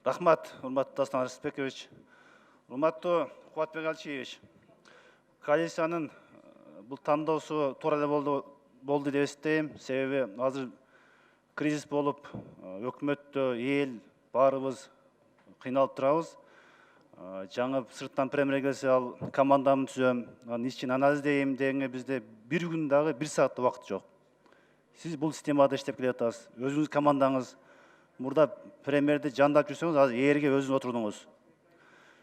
Рахмат, урматтуу Дастан Арыспекович. Урматтуу Кубатбек Алчиевич. Коалициянын бул тандоосу туура эле болду деп эсептейм. Себеби азыр кризис болуп, өкмөттө эл баарыбыз кыйналып турабыз. Жаңы сырттан премьер келсе, ал командамды түзөм, анын ишин анализдейм дегенге бизде бир күн дагы 1 саат убакыт жок. Сиз бул системада иштеп келе жатасыз. Өзүңүз командаңыз мурда премьерди жандап жүрсөңүз, азыр ээрге өзүңүз отурдуңуз.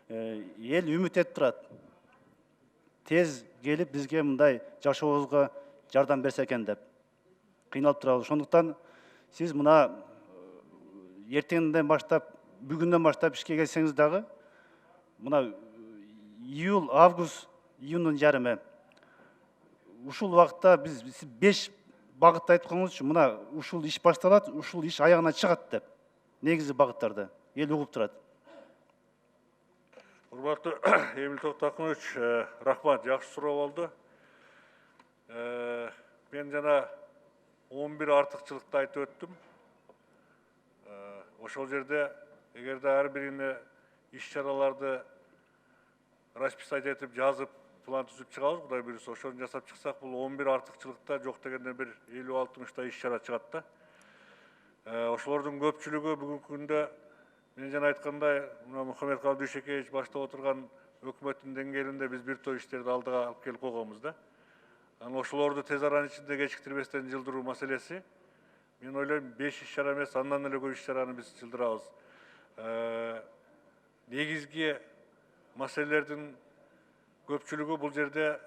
Эл үмүт этип турат. Тез келип бизге мындай жашообузга жардам берсе экен деп. Кыйналып турабыз. Ошондуктан сиз мына эртеңден баштап, бүгүндөн баштап ишке келсеңиз дагы, мына июль, август, июндун жарымы. Ушул убакытта биз 5 багытты айтып коюңузчу, мына ушул иш башталат, ушул иш аягына чыгат деп. Негизи багыттарды эл угуп турат. Урматтуу Эмил Токтакунович, рахмат, жакшы суроо болду. Мен жана 11 артыкчылыкты айтып өттүм. Ошол жерде эгерде ар бирине иш-чараларды расписать этип, жазып, план түзүп чыгабыз, Кудай буюрса, ошону жасап чыксак, бул 11 артыкчылыкта жок дегенде бир 50-60 иш-чара чыгат да. Ошолордун көпчүлүгү бүгүнкү күндө мен жана айткандай, мына Мухаммед Дүйшекеевич баштап отурган өкмөттүн деңгээлинде биз бир топ иштерди алдыга алып келип койгонбуз да. Анан ошолорду тез аранын ичинде кечиктирбестен жылдыруу маселеси. Мен ойлойм 5 иш-чара эмес, андан эле көп иш-чараны биз жылдырабыз. Негизги маселелердин көпчүлүгү бул жерде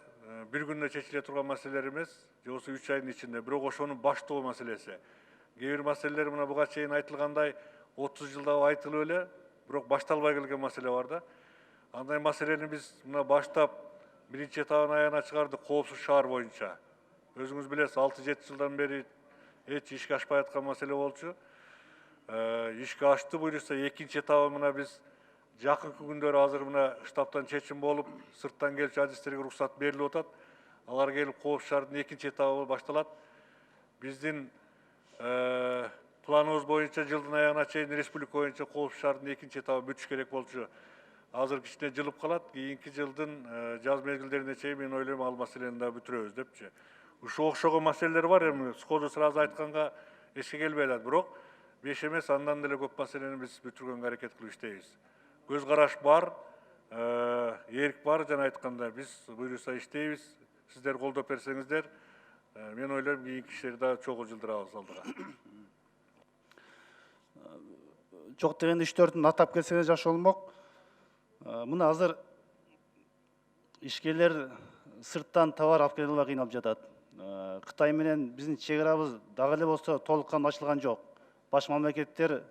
бир күндө чечиле турган маселелер эмес, же болбосо 3 айдын ичинде, бирок ошону баштоо маселеси. Кээ бир маселелер мына буга чейин айтылгандай 30 жылда айтылып эле, бирок башталбай келген маселе бар да. Андай маселени биз мына баштап биринчи этабын аягына чыгардык, коопсуз шаар боюнча. Өзүңүз билесиз, 6-7 жылдан бери эч ишке ашпай аткан маселе болчу. Ишке ашты, буюрса экинчи этабы мына биз жакынкы күндөрү азыр мына штабтан чечим болуп, сырттан келчү адистерге уруксат берилип атат. Алар келип коопсуз шаардын экинчи этабы башталат. Биздин планыбыз боюнча жылдын аягына чейин республика боюнча коопсуз шаардын экинчи этабы бүтүш керек болчу. Азыр кичине жылып калат, кийинки жылдын жаз мезгилдерине чейин мен ойлойм ал маселени да бүтүрөбүз депчи. Ушуга окшогон маселелер бар, эми сходу сразу айтканга эчке келбей атат, бирок 5 эмес, андан деле көп маселени биз бүтүргөнгө аракет кылып иштейбиз. Көз караш бар, эрк бар, жана айтканда биз буюрса иштейбиз. Сиздер колдоп берсеңиздер, мен ойлойм кийинки иштерди да чогуу жылдырабыз алдыга. Жок дегенде иштердин атап келсеңиз жакшы болмок. Мына азыр ишкерлер сырттан товар алып келе албай кыйналып жатат. Кытай менен биздин чек арабыз дагы эле болсо толук кандуу ачылган жок. Баш мамлекеттер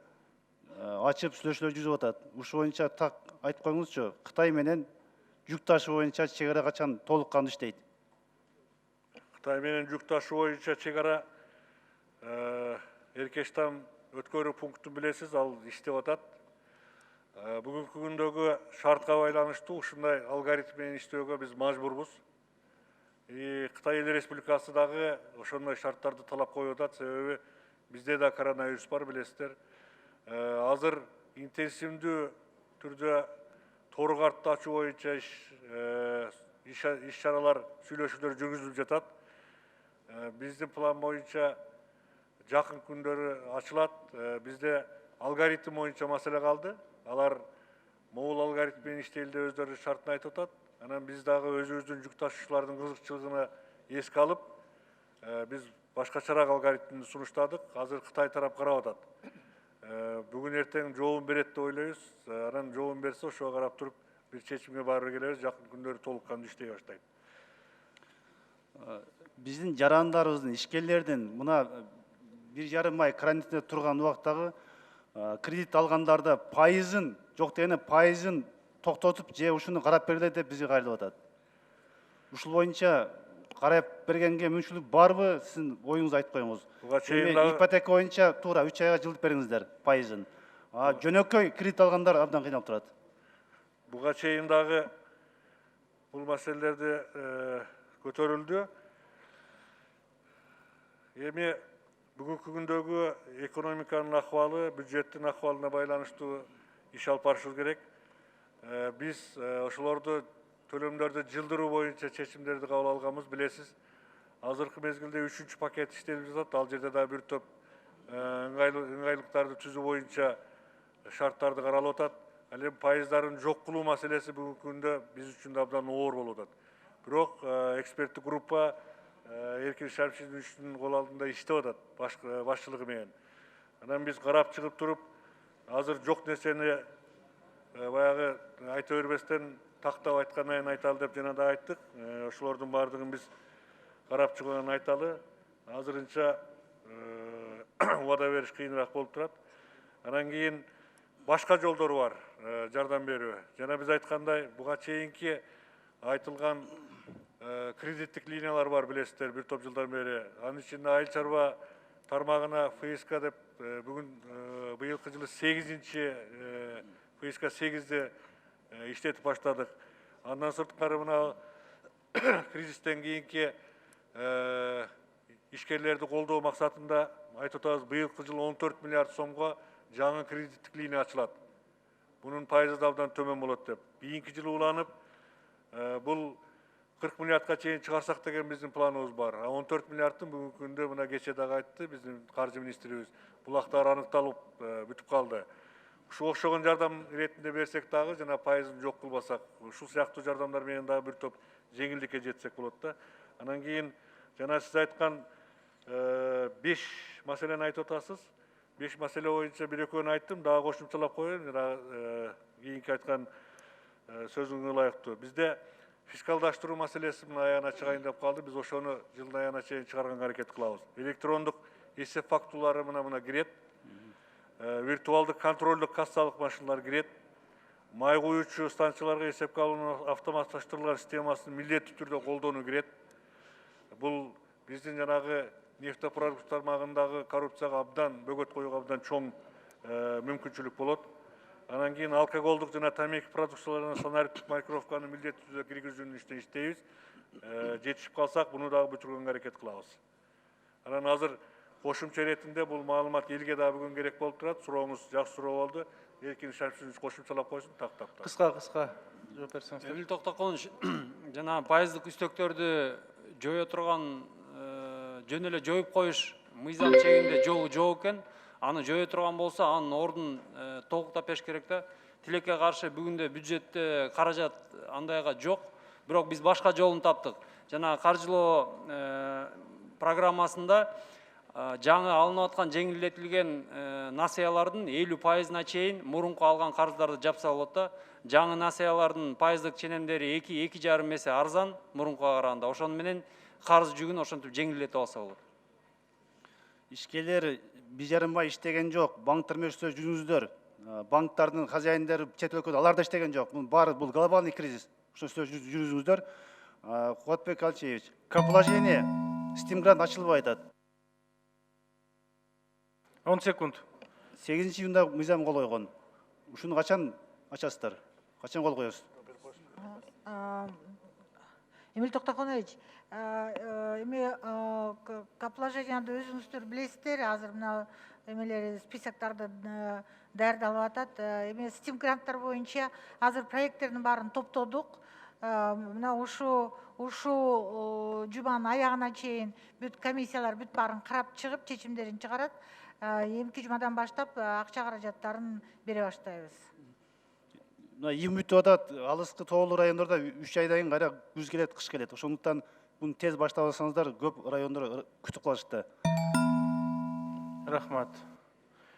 ачып сүйлөшүүлөр жүрүп атат. Ушул боюнча так айтып коюңузчу, Кытай менен жүк ташуу боюнча чек ара качан толук кандуу иштейт? Кытай менен жүк ташуу боюнча чек ара Эркештам өткөрүү пунктун билесиз, ал иштеп атат. Бүгүнкү күндөгү шартка байланыштуу ушундай алгоритм менен иштөөгө биз мажбурбуз. Кытай Эл Республикасы дагы ошондой шарттарды талап коюп атат, себеби бизде да коронавирус бар, билесиздер. Азыр интенсивдүү түрдө тор картты ачуу боюнча иш-чаралар, сүйлөшүүлөр жүргүзүлүп жатат. Биздин план боюнча жакын күндөрү ачылат. Бизде алгоритм боюнча маселе калды. Алар могул алгоритм менен иштейли деп өздөрү шартын айтып атат. Анан биз дагы өзүбүздүн жүк ташуучулардын кызыкчылыгына эске алып, биз башкачараак алгоритмди сунуштадык. Азыр Кытай тарап карап атат. Бүгүн эртең жообун берет деп ойлойбуз. Анан жообун берсе, ошого карап туруп бир чечимге барып келебиз. Жакын күндөрү толук кандуу иштей баштайт. Биздин жарандарыбыздын, ишкерлердин мына 1,5 ай карантинде турган убактагы кредит алгандарды пайызын, жок дегенде пайызын токтотуп, же ушуну карап бергиле деп бизге кайрылып атат. Ушул боюнча карап бергенге мүмкүнчүлүк барбы? Сиздин оюңузду айтып коюңуз. Ипотека боюнча туура 3 айга жылдып бериңиздер пайызын. Жөнөкөй кредит алгандар абдан кыйналып турат. Буга чейин дагы бул маселелерди көтөрүлдү. Эми бүгүнкү күндөгү экономиканын акыбалы, бюджеттин акыбалына байланыштуу иш алып барышыбыз керек. Биз ошолорду төлөмдөрдү жылдыруу боюнча чечимдерди кабыл алганбыз, билесиз. Азыркы мезгилде 3-чү пакет иштелип жатат. Ал жерде да бир топ ыңгайлыктарды түзүү боюнча шарттарды каралып атат. Ал эми пайыздарын жок кылуу маселеси бүгүнкү күндө биз үчүн да абдан оор болуп атат. Бирок эксперттик группа Эркин Шамшиновичтин кол алдында иштеп атат, башчылыгы менен. Анан биз карап чыгып туруп, азыр жок нерсени баягы айта бербестен тактап айткандан кийин айталы деп жана да айттык. Ошолордун баардыгын биз карап чыгып айталы. Азырынча убада бериш кыйыныраак болуп турат. Анан кийин башка жолдор бар жардам берүү. Жана биз айткандай, буга чейинки айтылган кредиттик линиялар бар, билесиздер, бир топ жылдан бери. Анын ичинде айыл чарба тармагына ФСК деп бүгүн быйылкы жылы 8-чи ФСК 8-ди иштетип баштадык. Андан сырткары мына кризистен кийинки ишкерлерди колдоо максатында айтып атабыз, быйылкы жылы 14 миллиард сомго жаңы кредиттик линия ачылат. Bunun пайызы да абдан төмөн болот деп. Кийинки жылы уланып, бул 40 миллиардка чейин чыгарсак деген биздин планыбыз бар. 14 миллиардтын бүгүнкү күндө мына кече дагы айтты биздин каржы министрибиз. Булактар аныкталып бүтүп калды. Ушул окшогон жардам иретинде берсек дагы жана пайызын жок кылбасак, ушул сыяктуу жардамдар менен дагы бир топ жеңилдикке жетсек болот да. Анан кийин жана сиз айткан 5 маселени айтып атасыз. 5 маселе боюнча бир экөөнү айттым, дагы кошумчалап коеюн. Кийинки айткан сөзүңө ылайыктуу. Бизде фискалдаштыруу маселеси мына аягына чыгайын деп калды. Биз ошону жылдын аягына чейин чыгарганга аракет кылабыз. Электрондук эсеп фактуралары мына кирет. Виртуалдык контролдук кассалык машиналар кирет. Май куюучу станцияларга эсепке алуунун автоматташтырылган системасын милдеттүү түрдө колдонуу кирет. Бул биздин жанагы нефтепродукт тармагындагы коррупцияга абдан бөгөт коюуга абдан чоң мүмкүнчүлүк болот. Анан кийин алкоголдук жана тамеки продукцияларына санариптик маркировканы милдеттүү түрдө киргизүүнүн ишине иштейбиз. Жетишип калсак, буну дагы бүтүргөнгө аракет кылабыз. Анан азыр кошумча иретинде бул маалымат элге да бүгүн керек болуп турат. Сурооңуз жакшы суроо болду. Эркин Шамшинович кошумчалап койсун, тактап. Кыска жооп берсеңиздер. Эмил Токтокулович, жана пайыздык үстөктөрдү жое турган жөн эле жоюп коюш мыйзам чегинде жок экен. Аны жое турган болсо, анын ордун толуктап бериш керек да. Тилекке каршы бүгүндө бюджетте каражат андайга жок. Бирок биз башка жолун таптык. Жана каржылоо программасында жаңы алынып аткан жеңилдетилген насыялардын 50%-на чейин мурунку алган карыздарды жапса болот да. Жаңы насыялардын пайыздык ченемдери 2,5 эсе арзан мурункуга караганда. Ошону менен карыз жүгүн ошентип жеңилдетип алса болот. Ишкерлер бижарымай иштеген жок. Банктар менен жүрүңүздөр. Банктардын хозяиндери чет өлкөдө алар да иштеген жок. Бул баары бул глобальный кризис. Ошо жүрүңүздөр. Кубатбек Алчевич, каположение стимгрант ачылбай атат. 10 секунд. 8-июнда мыйзам кол койгон. Ушуну качан ачасыздар? Качан кол коесуз? Эмил Токтокулович, эми каположенияны өзүңүздөр билесиздер, азыр мына эмелер списоктарды даярдалып атат. Эми стим гранттар боюнча азыр проекттердин баарын топтодук. Мына ушул жуманын аягына чейин бүт комиссиялар бүт баарын карап чыгып, чечимдерин чыгарат. Эмки жумадан баштап акча каражаттарын бере баштайбыз. Мына ийим бүтүп атат. Алыскы тоолуу райондордо 3 айдан кийин кайра күз келет, кыш келет. Ошондуктан буну тез баштап алсаңыздар көп райондор күтүп калышты. Рахмат.